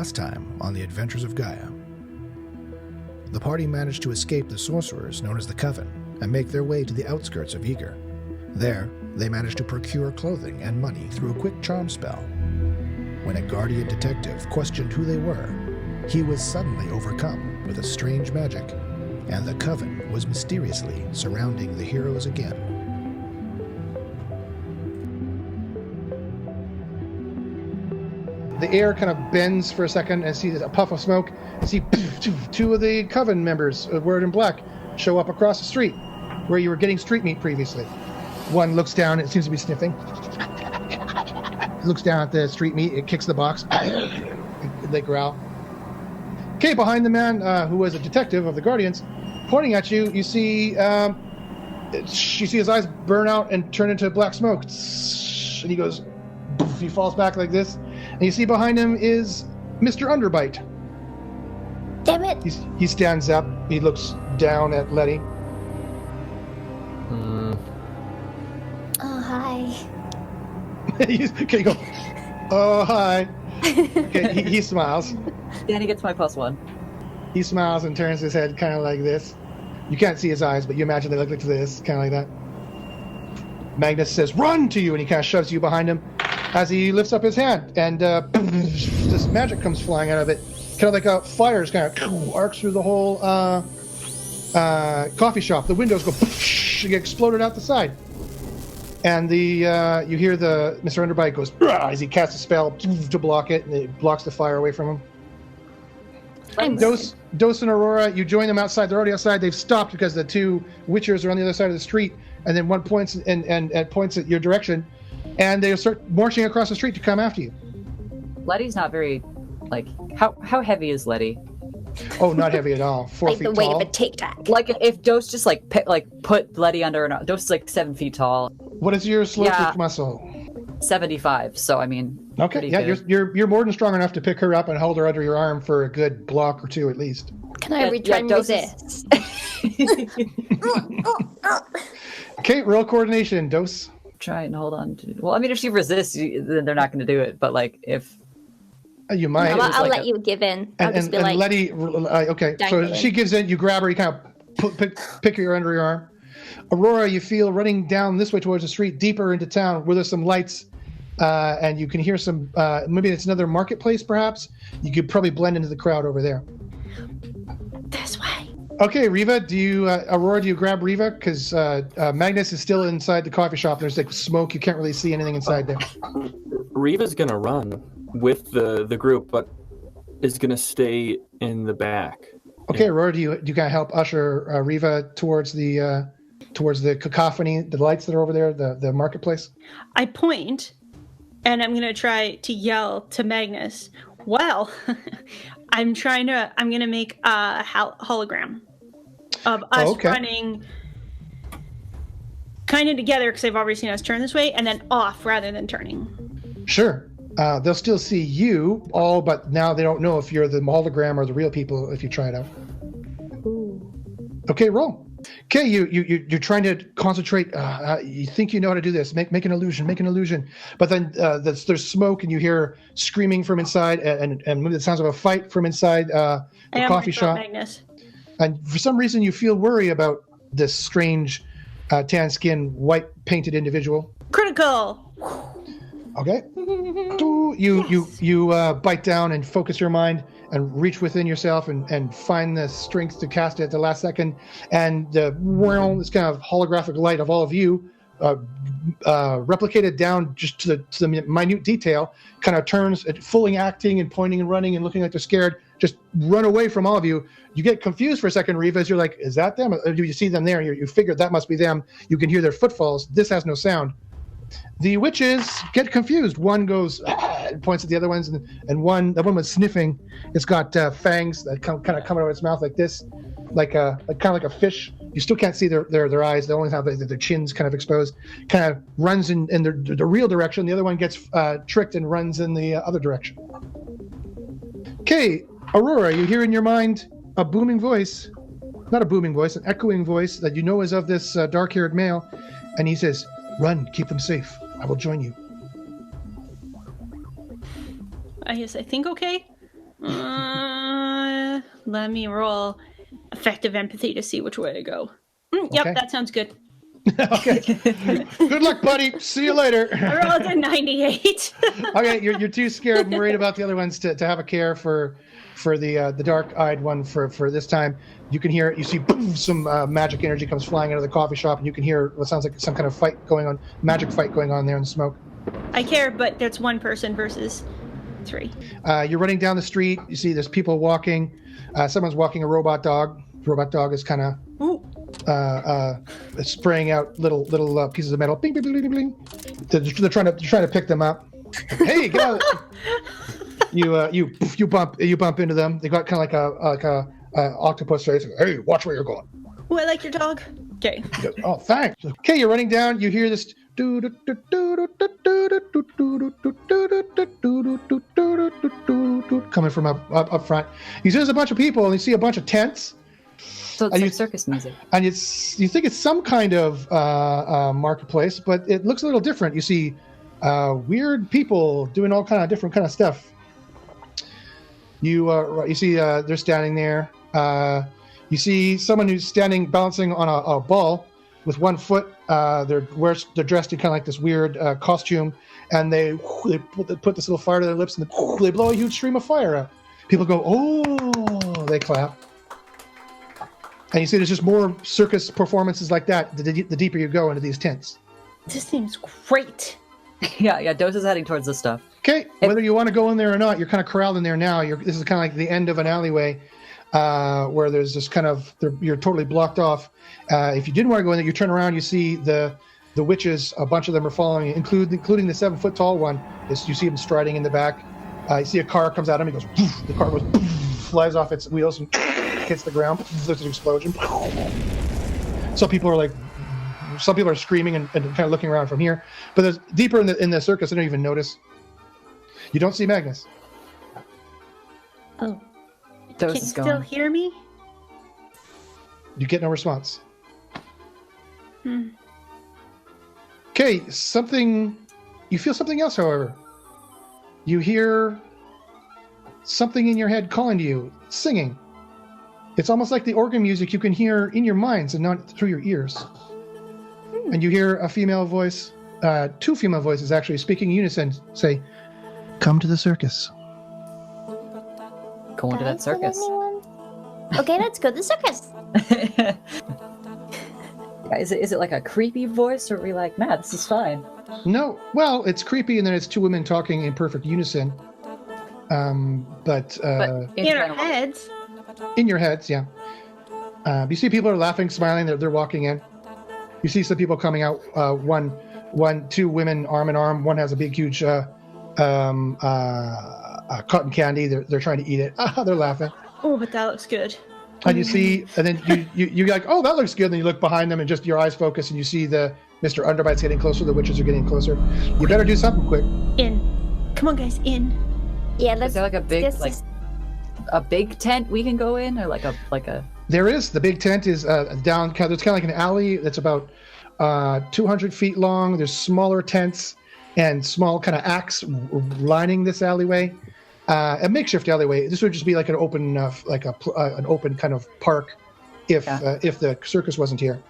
Last time on the Adventures of Gaia, the party managed to escape the sorcerers known as the Coven and make their way to the outskirts of Eager. There, they managed to procure clothing and money through a quick charm spell. When a guardian detective questioned who they were, he was suddenly overcome with a strange magic, and the Coven was mysteriously surrounding the heroes again. The air kind of bends for a second and see a puff of smoke. And see two of the Coven members, wearing in black, show up across the street where you were getting street meat previously. One looks down, it seems to be sniffing. It looks down at the street meat, it kicks the box. They growl. Okay, behind the man who was a detective of the Guardians, pointing at you, you see his eyes burn out and turn into black smoke. And he goes, he falls back like this. And you see behind him is Mr. Underbite. Damn it! He stands up. He looks down at Letty. Oh, hi. Okay, you go, oh, hi. Okay, he smiles. Danny gets my +1. He smiles and turns his head kind of like this. You can't see his eyes, but you imagine they look like this, kind of like that. Magnus says, run to you, and he kind of shoves you behind him as he lifts up his hand, and this magic comes flying out of it. Kind of like a fire kind of arcs through the whole coffee shop. The windows go, get exploded out the side. And you hear the Mr. Underbite goes, as he casts a spell to block it, and it blocks the fire away from him. Dos and Aurora, you join them outside. They're already outside. They've stopped because the two witchers are on the other side of the street, and then one points and points at your direction, and they start marching across the street to come after you. Letty's not very, how heavy is Letty? Oh, not heavy at all. 4 feet tall. Like the weight of a Tic Tac. Like if Dos just put Letty under an, Dos is 7 feet tall. What is your slow kick muscle? 75. So I mean. Okay, yeah, good. You're more than strong enough to pick her up and hold her under your arm for a good block or two at least. Can I try and resist? Okay, roll coordination, Dos. Try and hold on to. Well, I mean, if she resists, then they're not going to do it. But if you might, no, I'll let you give in. I'll just be like, Letty. Okay, so she gives in. You grab her. You kind of pick her under your arm. Aurora, you feel running down this way towards the street, deeper into town, where there's some lights, and you can hear some. Maybe it's another marketplace, perhaps. You could probably blend into the crowd over there. This way. Okay, Riva, Aurora, do you grab Riva? Because Magnus is still inside the coffee shop. There's smoke. You can't really see anything inside there. Riva's going to run with the group, but is going to stay in the back. Okay, Aurora, do you kind of help usher Riva towards the cacophony, the lights that are over there, the marketplace? I point, and I'm going to try to yell to Magnus, well, I'm going to make a hologram of us running kind of together, because they've already seen us turn this way, and then off rather than turning. Sure. They'll still see you all, but now they don't know if you're the hologram or the real people if you try it out. Ooh. Okay, roll. Okay, you're trying to concentrate. You think you know how to do this. Make an illusion. But then there's smoke, and you hear screaming from inside, and maybe the sounds of a fight from inside the coffee shop. Magnus. And for some reason, you feel worry about this strange, tan-skinned, white-painted individual. Critical. Okay. You bite down and focus your mind and reach within yourself and find the strength to cast it at the last second. And this kind of holographic light of all of you, replicated down just to the minute detail, kind of turns, fully acting and pointing and running and looking like they're scared, just run away from all of you. You get confused for a second, Riva, as you're like, is that them? Or do you see them there? You figure that must be them. You can hear their footfalls. This has no sound. The witches get confused. One goes and points at the other ones, and the one was sniffing. It's got fangs that kind of come out of its mouth like this, kind of like a fish. You still can't see their eyes. They only have their chins kind of exposed. Kind of runs in the real direction. The other one gets tricked and runs in the other direction. Okay, Aurora, you hear in your mind a booming voice, not a booming voice, an echoing voice that you know is of this dark-haired male, and he says, "Run, keep them safe. I will join you." I think okay. Let me roll effective empathy to see which way to go. Okay. Yep, that sounds good. Okay. Good luck, buddy. See you later. I rolled a 98. Okay, you're too scared and worried about the other ones to have a care for the dark-eyed one for this time. You can hear it. You see boom, some magic energy comes flying out of the coffee shop, and you can hear what sounds like some kind of fight going on, magic fight going on there in the smoke. I care, but that's one person versus 3. You're running down the street. You see there's people walking. Someone's walking a robot dog. Robot dog is kind of spraying out little pieces of metal. Bing, bing, bing, bing, bing. They're trying to pick them up. Hey, get out! You bump into them. They got kind of like a octopus face. Hey, watch where you're going. Oh, I like your dog. Okay. Oh, thanks. Okay, you're running down. You hear this coming from up front. You see there's a bunch of people, and you see a bunch of tents. So it's like circus music. And you think it's some kind of marketplace, but it looks a little different. You see weird people doing all kind of different kind of stuff. You see they're standing there. You see someone who's standing balancing on a ball with one foot. They're dressed in kind of like this weird costume, and they put this little fire to their lips, and they blow a huge stream of fire out. People go, oh! They clap. And you see there's just more circus performances like that the deeper you go into these tents. This seems great. Yeah, Dos is heading towards this stuff. Okay, whether you want to go in there or not, you're kind of corralled in there now. This is kind of like the end of an alleyway where there's this kind of, you're totally blocked off. If you didn't want to go in there, you turn around, you see the witches, a bunch of them are following you, including the 7-foot-tall one. You see him striding in the back. You see a car comes at him, he goes, poof, the car goes, poof, flies off its wheels and hits the ground. There's an explosion. Some people are screaming and kind of looking around from here. But there's deeper in the circus, I don't even notice. You don't see Magnus. Oh. Dos Can you is still going. hear me? You get no response. Okay, you feel something else, however. You hear something in your head calling to you, singing. It's almost like the organ music you can hear in your minds and not through your ears. And you hear a female voice, 2 female voices actually, speaking in unison, say, "Come to the circus." Going to that Guys, circus. anyone? Okay, let's go to the circus. Yeah, is it like a creepy voice, or are we like, Matt, this is fine? No, well, it's creepy, and then it's 2 women talking in perfect unison. But In our heads. in your heads, yeah. You see people are laughing, smiling. They're walking in. You see some people coming out. 2 women arm in arm. One has a big, huge cotton candy. They're trying to eat it. They're laughing. Oh, but that looks good. And you see, and then you're like, oh, that looks good. And then you look behind them, and just your eyes focus, and you see the Mr. Underbite's getting closer. The witches are getting closer. You better do something quick. In. Come on, guys, in. Yeah, Is let's. there like a big a big tent we can go in, or like a There is. The big tent is down. It's kind of like an alley that's about 200 feet long. There's smaller tents and small kind of acts lining this alleyway. A makeshift alleyway. This would just be like an open, an open kind of park, if the circus wasn't here.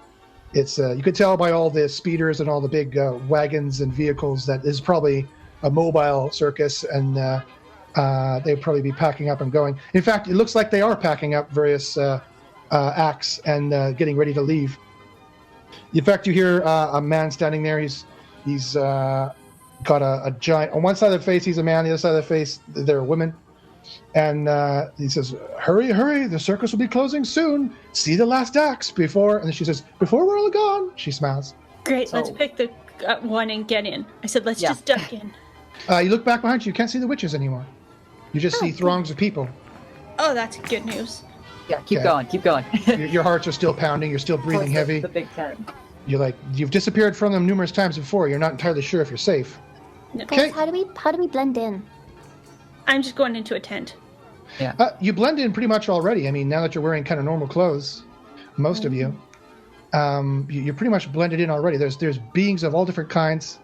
It's you could tell by all the speeders and all the big wagons and vehicles that is probably a mobile circus, and they'd probably be packing up and going. In fact, it looks like they are packing up various acts and getting ready to leave. In fact, you hear a man standing there. He's got a giant, on one side of the face he's a man, on the other side of the face they're a woman, and he says, hurry, the circus will be closing soon, see the last acts before. And then she says, before we're all gone. She smiles. Great, let's pick the one and get in. I said, let's just duck in. You look back behind you, you can't see the witches anymore. You just see throngs of people. Oh, that's good news. Yeah, keep going. Your hearts are still pounding, you're still breathing heavy. The big tent. You've disappeared from them numerous times before. You're not entirely sure if you're safe. Guys, how do we blend in? I'm just going into a tent. Yeah. You blend in pretty much already. I mean, now that you're wearing kind of normal clothes, most of you, you're pretty much blended in already. There's beings of all different kinds.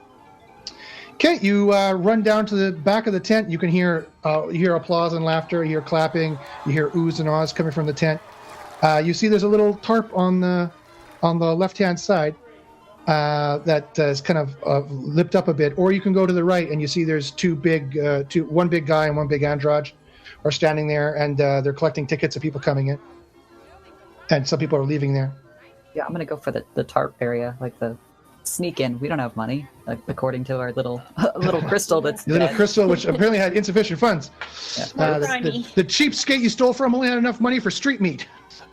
Okay, you run down to the back of the tent. You can hear applause and laughter. You hear clapping. You hear oohs and ahs coming from the tent. You see there's a little tarp on the left-hand side that is kind of lipped up a bit. Or you can go to the right and you see there's one big guy and one big android are standing there, and they're collecting tickets of people coming in. And some people are leaving there. Yeah, I'm gonna go for the tarp area, like the sneak in. We don't have money, according to our little crystal that's the little crystal, which apparently had insufficient funds. Yeah. The cheapskate you stole from only had enough money for street meat.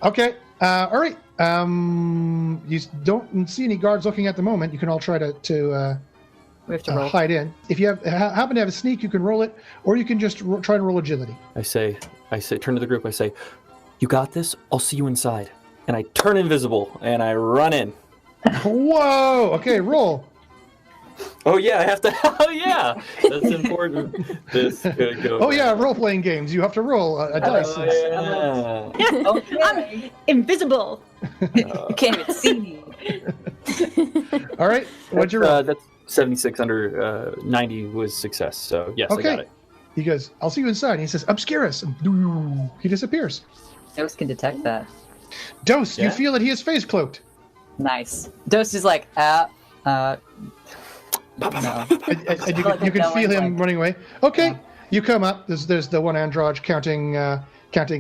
Okay, all right. You don't see any guards looking at the moment. You can all try to we have to roll. hide in. If you happen to have a sneak, you can roll it, or you can just try to roll agility. I say, turn to the group. I say, "You got this. I'll see you inside." And I turn invisible and I run in. Whoa! Okay, roll. Oh yeah, I have to. Oh yeah, that's important. This could go. Oh yeah, role-playing games. You have to roll a dice. Oh, yeah. Okay. I'm invisible. You can't even see me. All right, what'd you roll? That's 76 under 90 was success. So yes, Okay. I got it. He goes, "I'll see you inside." And he says, "Obscure us." And he disappears. Dose can detect that. Dose, Yeah? you feel that he is phase cloaked. Nice. Dose is like, no. And you can feel him running away. Okay, Yeah. you come up. There's the one android counting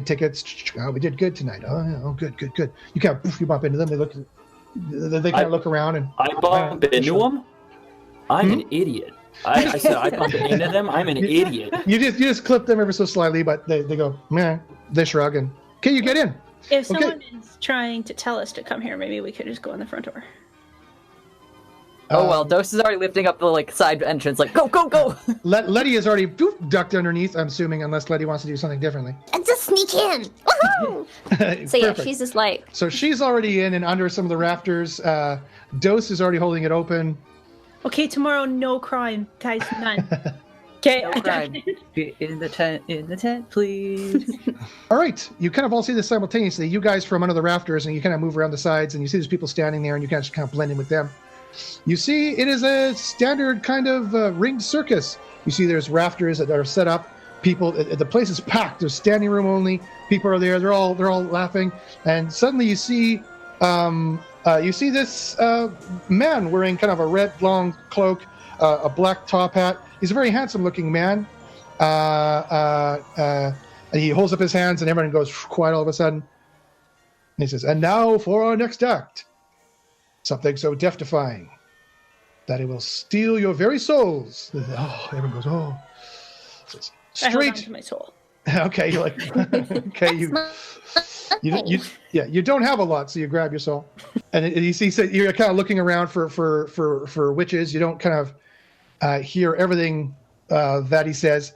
tickets. Oh, we did good tonight. Oh, yeah, good. You kind of you bump into them. They kind of look around and I bump into them. I'm an idiot. I said I bump into them. I'm an idiot. You just clip them ever so slightly, but they go meh. They shrug and okay, you get in. If someone is trying to tell us to come here, maybe we could just go in the front door. Oh well, Dose is already lifting up the side entrance, like go. Letty has already ducked underneath. I'm assuming, unless Letty wants to do something differently. And just sneak in. Woohoo! So yeah, Perfect. she's just like, So she's already in and under some of the rafters. Dose is already holding it open. Okay, tomorrow, no crime, guys, none. Okay, No crime. Be in the tent, please. All right, you kind of all see this simultaneously. You guys from under the rafters, and you kind of move around the sides, and you see there's people standing there, and you kind of blend in with them. You see, it is a standard kind of ringed circus. You see, there's rafters that are set up. People, the place is packed. There's standing room only. People are there. They're all laughing, and suddenly you see this man wearing kind of a red long cloak, a black top hat. He's a very handsome-looking man. And he holds up his hands, and everyone goes quiet all of a sudden. And he says, "And now for our next act. Something so death-defying that it will steal your very souls." Oh, everyone goes, "Oh." Says, I held on "Straight." to my soul. Okay, you're like, okay, you don't have a lot, so you grab your soul. And he said you're kind of looking around for witches. You don't kind of hear everything that he says,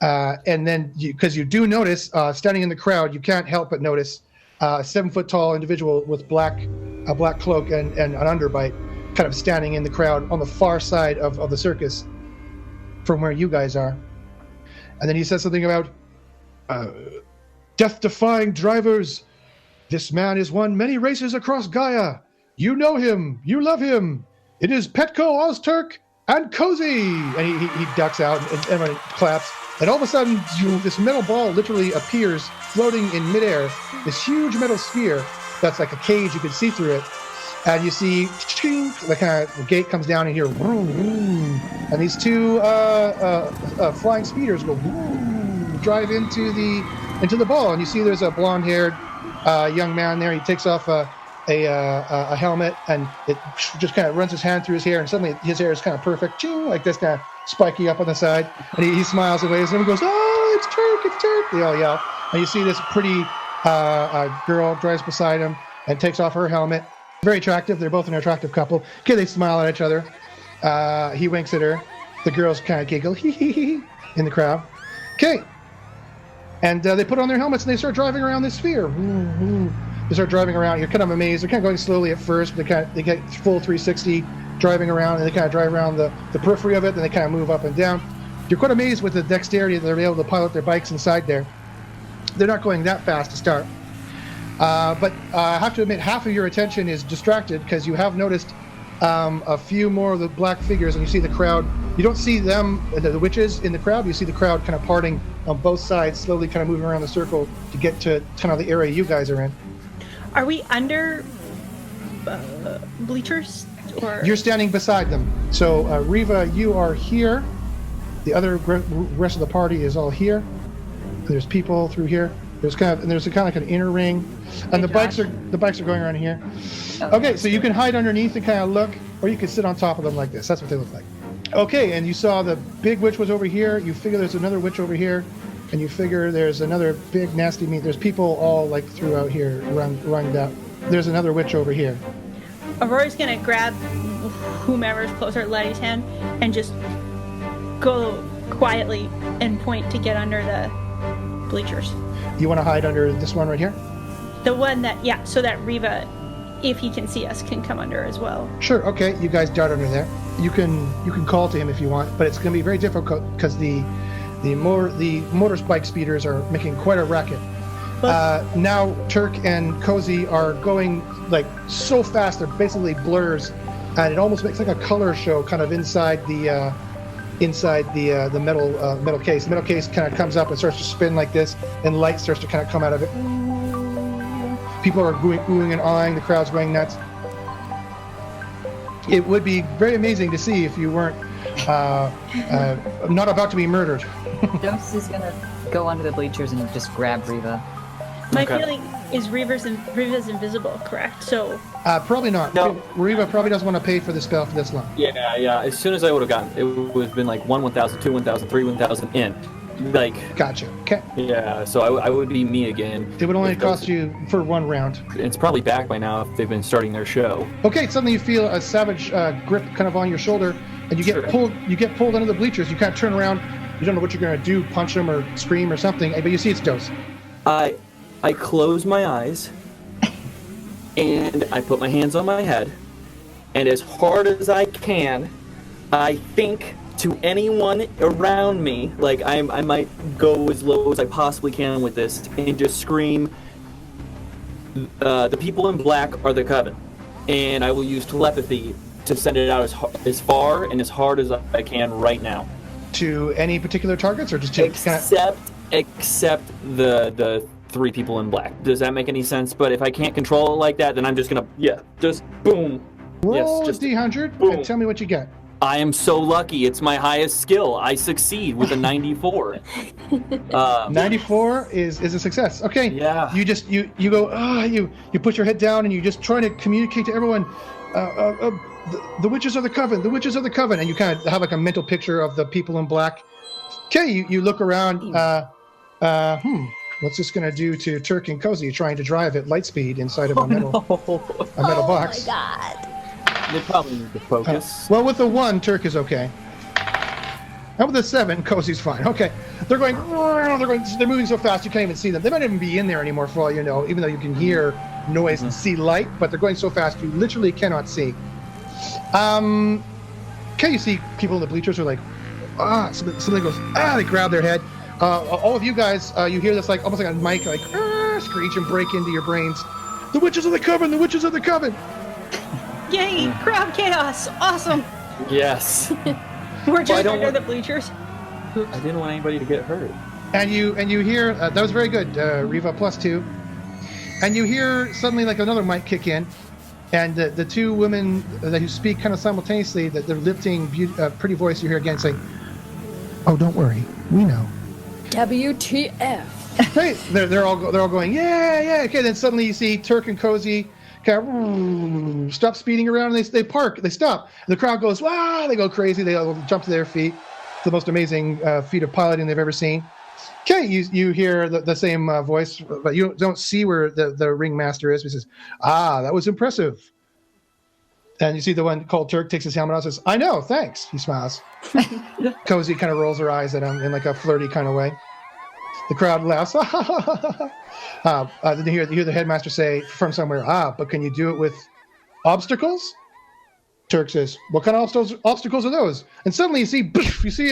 and then because you do notice standing in the crowd, you can't help but notice a 7-foot-tall individual with a black cloak and an underbite, kind of standing in the crowd on the far side of the circus, from where you guys are. And then he says something about death-defying drivers. This man has won many races across Gaia. You know him. You love him. It is Petko Ozturk and Cozy. And he ducks out, and everyone claps. And all of a sudden, this metal ball literally appears floating in midair. This huge metal sphere that's like a cage. You can see through it. And you see the kind of gate comes down and here, and these two flying speeders go drive into the ball. And you see there's a blonde-haired young man there. He takes off a helmet, and it just kind of runs his hand through his hair, and suddenly his hair is kind of perfect, like this, kind of spiky up on the side. And he smiles and waves, and everyone goes, "Oh, it's Turk!" They all yell. And you see this pretty girl drives beside him and takes off her helmet. Very attractive. They're both an attractive couple. Okay, they smile at each other. He winks at her. The girls kind of giggle, hee hee hee, in the crowd. Okay. And they put on their helmets and they start driving around this sphere. They start driving around. You're kind of amazed. They're kind of going slowly at first, but they get full 360 driving around, and they kind of drive around the periphery of it, and they kind of move up and down. You're quite amazed with the dexterity that they're able to pilot their bikes inside there. They're not going that fast to start. But I have to admit, half of your attention is distracted because you have noticed a few more of the black figures, and you see the crowd You don't see them, the witches in the crowd. You see the crowd kind of parting on both sides, slowly kind of moving around the circle to get to kind of the area you guys are in. Are we under bleachers? Or You're standing beside them. So Riva, you are here. The other rest of the party is all here. There's people through here. There's kind of like an inner ring, and the bikes are going around here. Okay, so you can hide underneath and kind of look, or you can sit on top of them like this. That's what they look like. Okay, and you saw the big witch was over here. You figure there's another witch over here, and you figure there's another big nasty meat. There's people all like throughout here, run up. There's another witch over here. Aurora's gonna grab whomever's closer at Letty's hand and just go quietly and point to get under the bleachers. You want to hide under this one right here? The one that, so that Riva, if he can see us, can come under as well. Sure. Okay. You guys dart under there. You can call to him if you want, but it's going to be very difficult because the motorbike speeders are making quite a racket. Now Turk and Cozy are going like so fast they're basically blurs, and it almost makes like a color show kind of inside the metal case. The metal case kind of comes up and starts to spin like this, and light starts to kind of come out of it. People are oohing and ahhing. The crowd's going nuts. It would be very amazing to see if you weren't not about to be murdered. Dose is gonna go under the bleachers and just grab Riva. My feeling is Riva's invisible, correct? So probably not. No. Riva probably doesn't want to pay for the spell for this long. Yeah. As soon as I would have gotten it, would have been like 1,000, 2, 1,000, 3, 1,000 in. Like. Gotcha. Okay. Yeah, so I would be me again. It would only cost you for one round. It's probably back by now if they've been starting their show. Okay. Suddenly you feel a savage grip kind of on your shoulder, and you get pulled. You get pulled under the bleachers. You kind of turn around. You don't know what you're gonna do. Punch them or scream or something. But you see it's Dose. I close my eyes, and I put my hands on my head, and as hard as I can, I think to anyone around me, like I might go as low as I possibly can with this, and just scream, the people in black are the Coven, and I will use telepathy to send it out as far and as hard as I can right now. To any particular targets, or just to except the 3 people in black. Does that make any sense? But if I can't control it like that, then I'm just gonna just boom. Roll just D100 boom. and tell me what you get. I am so lucky. It's my highest skill. I succeed with a 94. 94 is a success. Okay. Yeah. You just you go you put your head down and you just try to communicate to everyone. The witches of the Coven. The witches of the Coven, and you kind of have like a mental picture of the people in black. Okay. You look around. What's this going to do to Turk and Cozy trying to drive at light speed inside of a metal box? Oh my god. They probably need to focus. Well, with a 1, Turk is okay. And with a 7, Cozy's fine. Okay. They're moving so fast you can't even see them. They might even be in there anymore for all you know, even though you can hear noise and see light, but they're going so fast you literally cannot see. Okay, you see people in the bleachers are like, somebody goes, they grab their head. All of you guys, you hear this like almost like a mic, like screech and break into your brains. The witches of the Coven! The witches of the Coven! yay, crowd chaos, awesome. Yes. We're just under the bleachers. I didn't want anybody to get hurt. And you hear that was very good, Riva +2. And you hear suddenly like another mic kick in, and the 2 women who speak kind of simultaneously, that they're lifting pretty voice. You hear again saying, "Oh, don't worry, we know." WTF. Hey, they're all going, yeah. Okay, then suddenly you see Turk and Cozy kind of stop speeding around, and they park, they stop. And the crowd goes, wow, they go crazy, they all jump to their feet. It's the most amazing feat of piloting they've ever seen. Okay, you hear the same voice, but you don't see where the ringmaster is. He says, that was impressive. And you see the one called Turk takes his helmet off and says, I know, thanks. He smiles. Cozy kind of rolls her eyes at him in like a flirty kind of way. The crowd laughs. Then you hear the headmaster say from somewhere, but can you do it with obstacles? Turk says, what kind of obstacles are those? And suddenly you see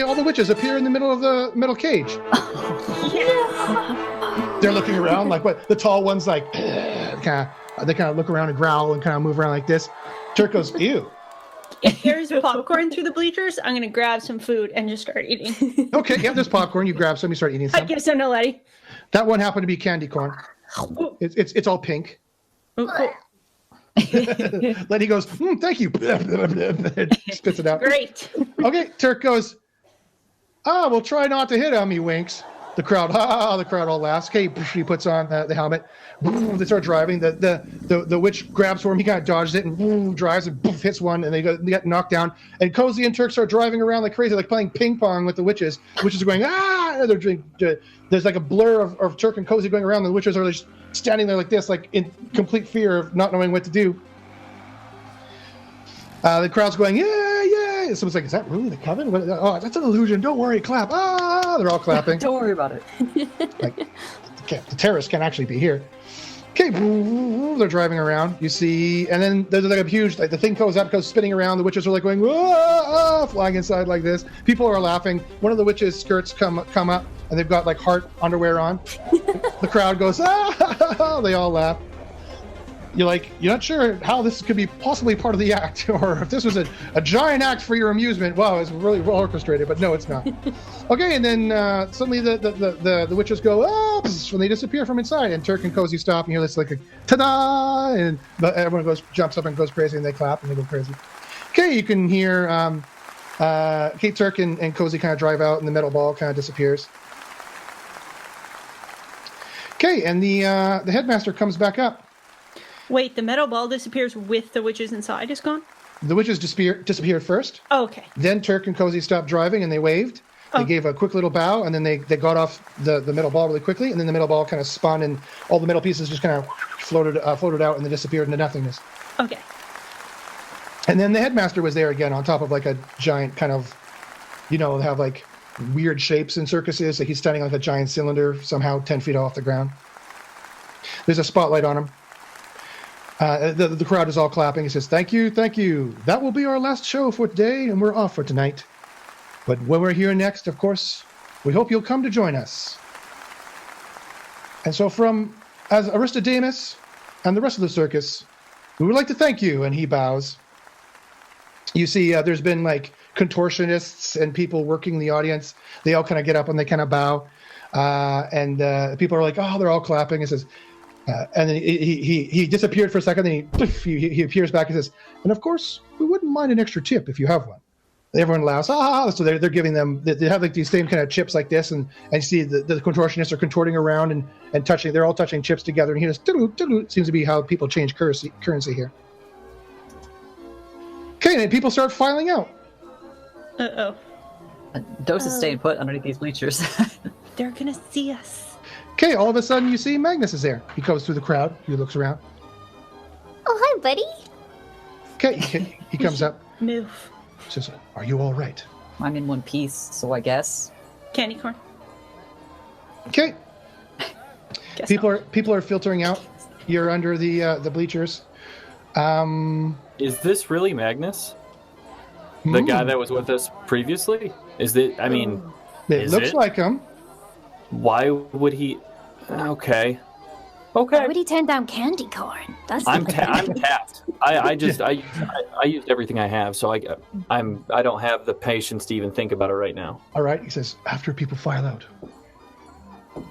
all the witches appear in the middle of the metal cage. They're looking around like what? The tall one's like, they kind of look around and growl and kind of move around like this. Turk goes, ew. If there's popcorn through the bleachers, I'm gonna grab some food and just start eating. Okay, yeah, there's popcorn. You grab some, you start eating some. I give some to Letty. That one happened to be candy corn. It's all pink. Oh, cool. Letty goes, thank you. Spits it out. Great. Okay, Turk goes, we'll try not to hit him, he winks. The crowd all laughs. Okay, he puts on the helmet. They start driving. The witch grabs for him. He kind of dodges it and drives and hits one, and they get knocked down. And Cozy and Turk start driving around like crazy, like playing ping pong with the witches. The witches are going, And there's like a blur of Turk and Cozy going around. The witches are just standing there like this, like in complete fear of not knowing what to do. The crowd's going, yeah. Someone's like, is that really the coven? Oh, that's an illusion. Don't worry, clap. They're all clapping. Don't worry about it. Like, the terrorists can't actually be here. Okay, they're driving around. You see, and then there's like a huge, like the thing goes spinning around. The witches are like going, flying inside like this. People are laughing. One of the witches' skirts come up, and they've got like heart underwear on. The crowd goes, they all laugh. You're not sure how this could be possibly part of the act, or if this was a giant act for your amusement. Wow, it's really well orchestrated, but no, it's not. Okay, and then suddenly the witches go, when they disappear from inside, and Turk and Cozy stop, and you hear this like a ta-da, and everyone jumps up and goes crazy, and they clap and they go crazy. Okay, you can hear Turk and Cozy kind of drive out, and the metal ball kind of disappears. Okay, and the headmaster comes back up. Wait, the metal ball disappears with the witches inside is gone? The witches disappeared first. Oh, okay. Then Turk and Cozy stopped driving and they waved. They gave a quick little bow, and then they got off the metal ball really quickly, and then the metal ball kind of spun, and all the metal pieces just kind of floated out and they disappeared into nothingness. Okay. And then the headmaster was there again on top of like a giant kind of, they have like weird shapes in circuses. Like he's standing like a giant cylinder somehow 10 feet off the ground. There's a spotlight on him. The crowd is all clapping. He says, thank you. That will be our last show for today, and we're off for tonight. But when we're here next, of course, we hope you'll come to join us. And so as Aristodemos and the rest of the circus, we would like to thank you. And he bows. You see, there's been like contortionists and people working the audience. They all kind of get up and they kind of bow. And people are like, they're all clapping. He says, and then he disappeared for a second. Then he appears back and says, and of course, we wouldn't mind an extra tip if you have one. Everyone laughs. So they're giving them. They have like these same kind of chips like this, and you see the contortionists are contorting around and touching. They're all touching chips together, and he just seems to be how people change currency here. Okay, and people start filing out. Dos is staying put underneath these bleachers. They're gonna see us. Okay, all of a sudden you see Magnus is there. He goes through the crowd. He looks around. Oh, hi, buddy. Okay, he comes up. Move. Says, are you all right? I'm in one piece, so I guess. Candy corn. Okay. Guess People are filtering out. You're under the bleachers. Is this really Magnus? The guy that was with us previously? It looks like him. Why would he? Okay. Why would he turn down candy corn? I'm tapped. I used everything I have, so I don't have the patience to even think about it right now. All right, he says, after people file out,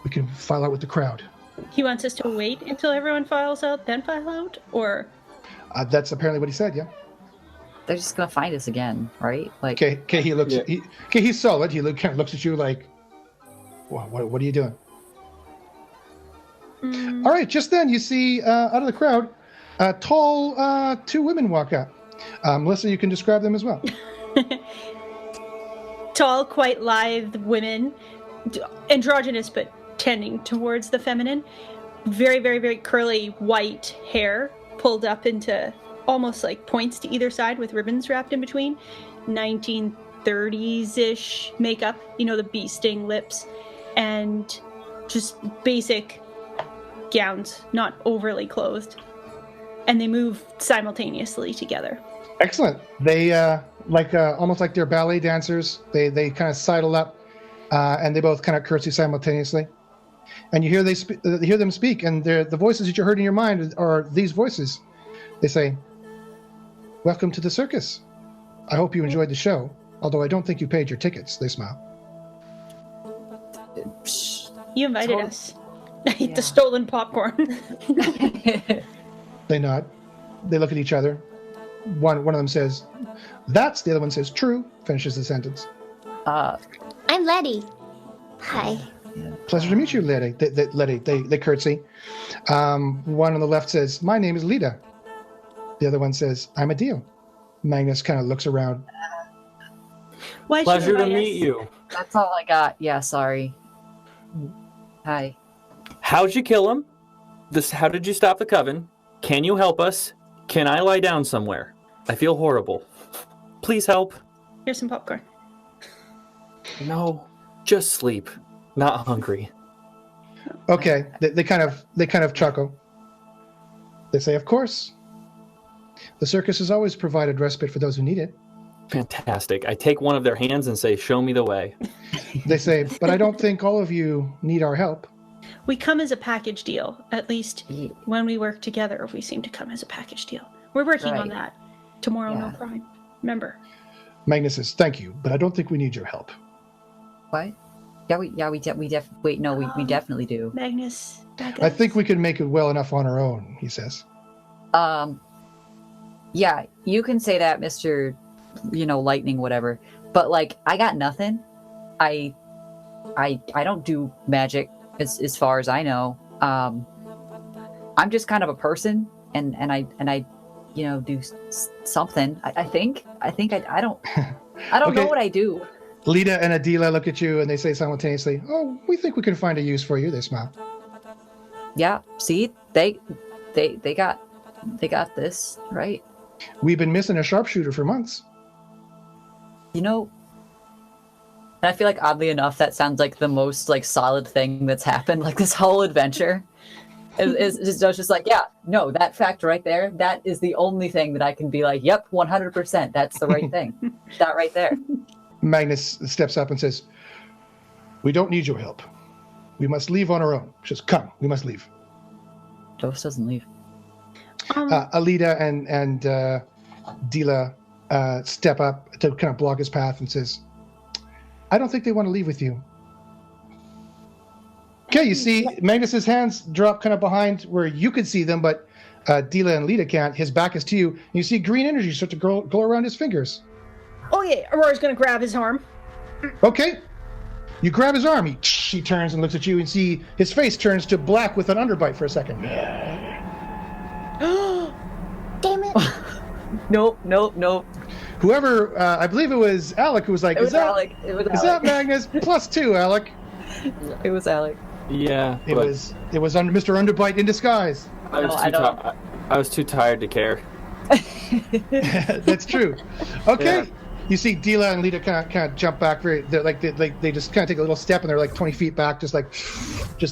we can file out with the crowd. He wants us to wait until everyone files out, then file out, or? That's apparently what he said. Yeah. They're just gonna find us again, right? Like. Okay. He looks. Yeah. He's solid. He kind of looks at you like, what are you doing? All right, just then you see out of the crowd, tall two women walk up. Melissa, you can describe them as well. Tall, quite lithe women, androgynous but tending towards the feminine. Very, very, very curly white hair pulled up into almost like points to either side with ribbons wrapped in between. 1930s-ish makeup, the bee sting lips, and just basic gowns, not overly clothed, and they move simultaneously together. Excellent. They almost like they're ballet dancers. They kind of sidle up, and they both kind of curtsy simultaneously. And you hear hear them speak, and the voices that you heard in your mind are these voices. They say, "Welcome to the circus. I hope you enjoyed the show, although I don't think you paid your tickets. They smile. You invited us. I eat the stolen popcorn. They nod. They look at each other. One of them says, "That's," the other one says, "True," finishes the sentence. I'm Letty. Hi. Pleasure to meet you, Letty. They curtsy. One on the left says, "My name is Lita." The other one says, "I'm Adil." Magnus kind of looks around. Pleasure to meet you. That's all I got. Yeah, sorry. Hi. How'd you kill him? How did you stop the coven? Can you help us? Can I lie down somewhere? I feel horrible. Please help. Here's some popcorn. No, just sleep. Not hungry. Okay, they kind of chuckle. They say, "Of course. The circus has always provided respite for those who need it." Fantastic. I take one of their hands and say, "Show me the way." They say, "But I don't think all of you need our help." We come as a package deal. At least when we work together, we seem to come as a package deal. We're working on that. Tomorrow, no crime. Remember. Magnus says, "Thank you, but I don't think we need your help." What? We definitely do. Magnus. I think we can make it well enough on our own, he says. Yeah, you can say that, Mr. Lightning, whatever. But like, I got nothing. I don't do magic as far as I know. I'm just kind of a person, and I do something. I think I don't know what I do. Lita and Adila look at you and they say simultaneously, "Oh, we think we can find a use for you." They smile. Yeah, see, they got this right. We've been missing a sharpshooter for months. And I feel like, oddly enough, that sounds like the most like solid thing that's happened, like this whole adventure. is just like, yeah, no, that fact right there, that is the only thing that I can be like, yep, 100%, that's the right thing. That right there. Magnus steps up and says, "We don't need your help. We must leave on our own." She says, "Come, we must leave." Dose doesn't leave. Alida and Dila step up to kind of block his path and says, "I don't think they want to leave with you." Okay, you see Magnus's hands drop kind of behind where you could see them, but Dila and Lita can't. His back is to you. And you see green energy start to go around his fingers. Oh yeah, Aurora's gonna grab his arm. Okay. You grab his arm. He turns and looks at you and see his face turns to black with an underbite for a second. Damn it. Nope. Whoever, I believe it was Alec who was like, "Is that Magnus? +2, Alec." It was Alec. Yeah. It was Mr. Underbite in disguise. I was too tired to care. That's true. Okay. Yeah. You see Dila and Lita kind of jump back they just kind of take a little step and they're like 20 feet back, just to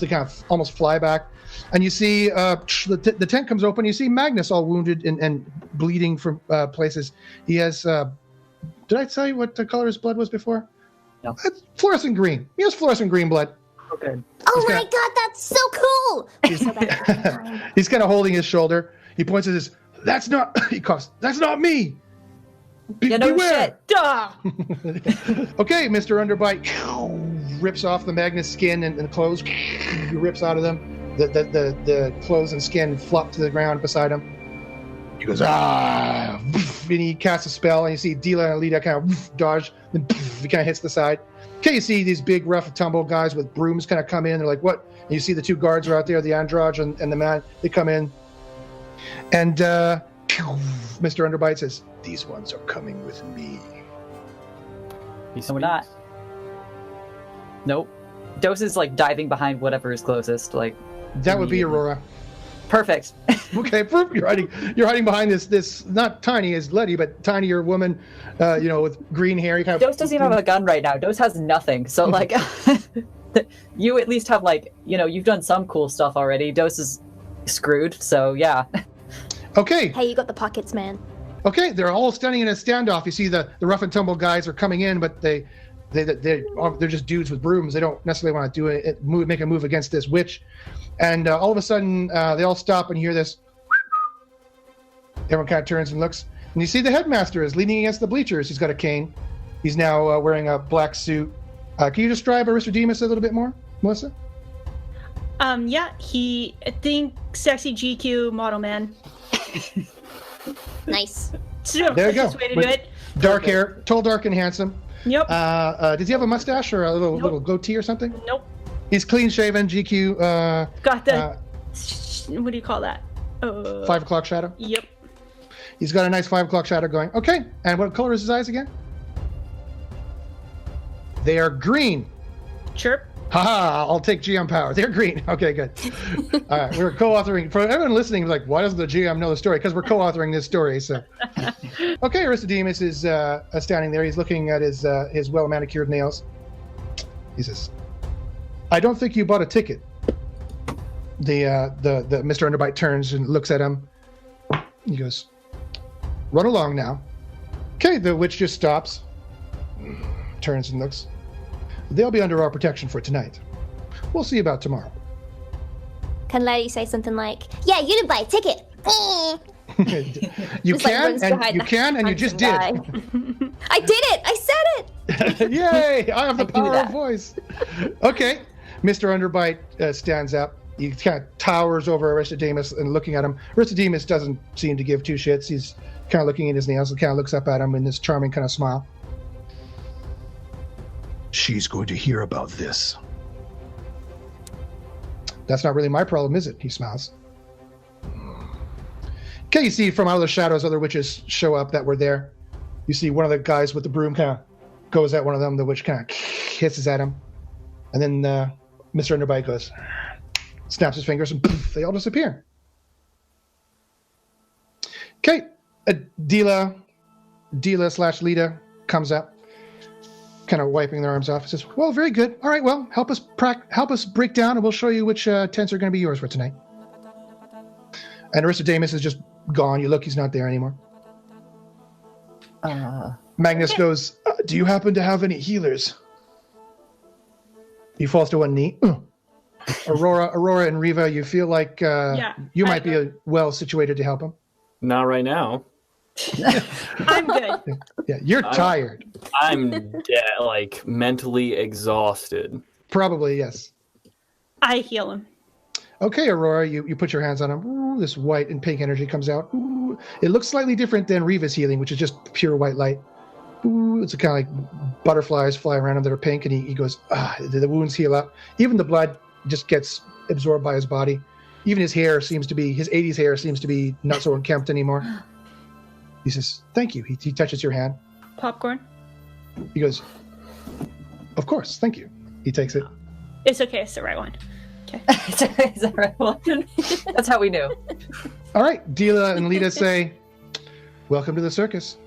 kind of almost fly back. And you see the tent comes open. You see Magnus all wounded and bleeding from places. He has, did I tell you what the color his blood was before? No. It's fluorescent green. He has fluorescent green blood. Okay. Oh my god, that's so cool! He's kind of holding his shoulder. He points at his, he coughs, "That's not me! Beware!" Shit. Duh! Okay, Mr. Underbite rips off the Magnus skin and clothes, rips out of them. The clothes and skin flop to the ground beside him. He goes, "Ah!" And he casts a spell, and you see Dila and Alida kind of dodge, then he kind of hits the side. Okay, you see these big, rough, tumble guys with brooms kind of come in. They're like, "What?" And you see the two guards are out there, the android and the man. They come in. And Mr. Underbite says, "These ones are coming with me." No, we're not. Nope. Dose is like diving behind whatever is closest. Like that would be Aurora. Perfect. Okay, you're hiding behind this not tiny as Letty, but tinier woman, with green hair. Dose doesn't even have a gun right now. Dose has nothing. So like, you at least have like, you've done some cool stuff already. Dose is screwed. So yeah. Okay. Hey, you got the pockets, man. Okay, they're all standing in a standoff. You see the rough and tumble guys are coming in, but they're just dudes with brooms. They don't necessarily want to make a move against this witch. And all of a sudden, they all stop and you hear this. Everyone kind of turns and looks. And you see the headmaster is leaning against the bleachers. He's got a cane. He's now wearing a black suit. Can you describe Aristodemos a little bit more, Melissa? Yeah, I think sexy GQ model man. Nice. So There you go. way to do it. Dark hair, tall, dark, and handsome. Yep. Does he have a mustache or a Nope. little goatee or something? Nope. He's clean shaven, GQ. Got the what do you call that? 5 o'clock shadow. Yep. He's got a nice 5 o'clock shadow going. Okay, and what color is his eyes again? They are green. Chirp. Haha, I'll take GM power. They're green. Okay, good. All right, we're co-authoring. For everyone listening, like, why doesn't the GM know the story? Because we're co-authoring this story. So, okay, Aristodemos is standing there. He's looking at his well-manicured nails. He says, "I don't think you bought a ticket." The Mr. Underbite turns and looks at him. He goes, "Run along now." Okay, the witch just stops, turns and looks. "They'll be under our protection for tonight. We'll see about tomorrow." Can Letty say something like, "Yeah, you didn't buy a ticket." You Just, like, runs behind you the can, and you just did. guy. I did it! I said it! Yay! I have the I do power of that. voice. Okay, Mr. Underbite stands up. He kind of towers over Aristodemos and looking at him. Aristodemos doesn't seem to give two shits. He's kind of looking at his nails and kind of looks up at him in this charming kind of smile. "She's going to hear about this." "That's not really my problem, is it?" He smiles. Okay, you see from out of the shadows, other witches show up that were there. You see one of the guys with the broom kind of goes at one of them. The witch kind of hisses at him. And then Mr. Underbite goes, snaps his fingers, and poof, they all disappear. Okay, Dila/Lita comes up, kind of wiping their arms off. Says, "Well, very good. All right, well, help us break down, and we'll show you which tents are going to be yours for tonight." And Aristodemos is just gone. You look, he's not there anymore. Magnus goes, "Do you happen to have any healers?" He falls to one knee. Aurora and Riva, you feel like you might be well situated to help him. Not right now. I'm good. Yeah, you're tired. I'm like mentally exhausted. Probably, yes. I heal him. Okay, Aurora, you put your hands on him. Ooh, this white and pink energy comes out. Ooh, it looks slightly different than Riva's healing, which is just pure white light. Ooh, it's kind of like butterflies fly around him that are pink, and he goes, the wounds heal up. Even the blood just gets absorbed by his body. Even his hair seems to be, his 80s hair seems to be not so unkempt anymore. He says, "Thank you." He touches your hand. Popcorn. He goes, "Of course, thank you." He takes it. It's okay. It's the right one. Okay. Is that right? Well, that's how we knew. All right, Dila and Lita say, "Welcome to the circus."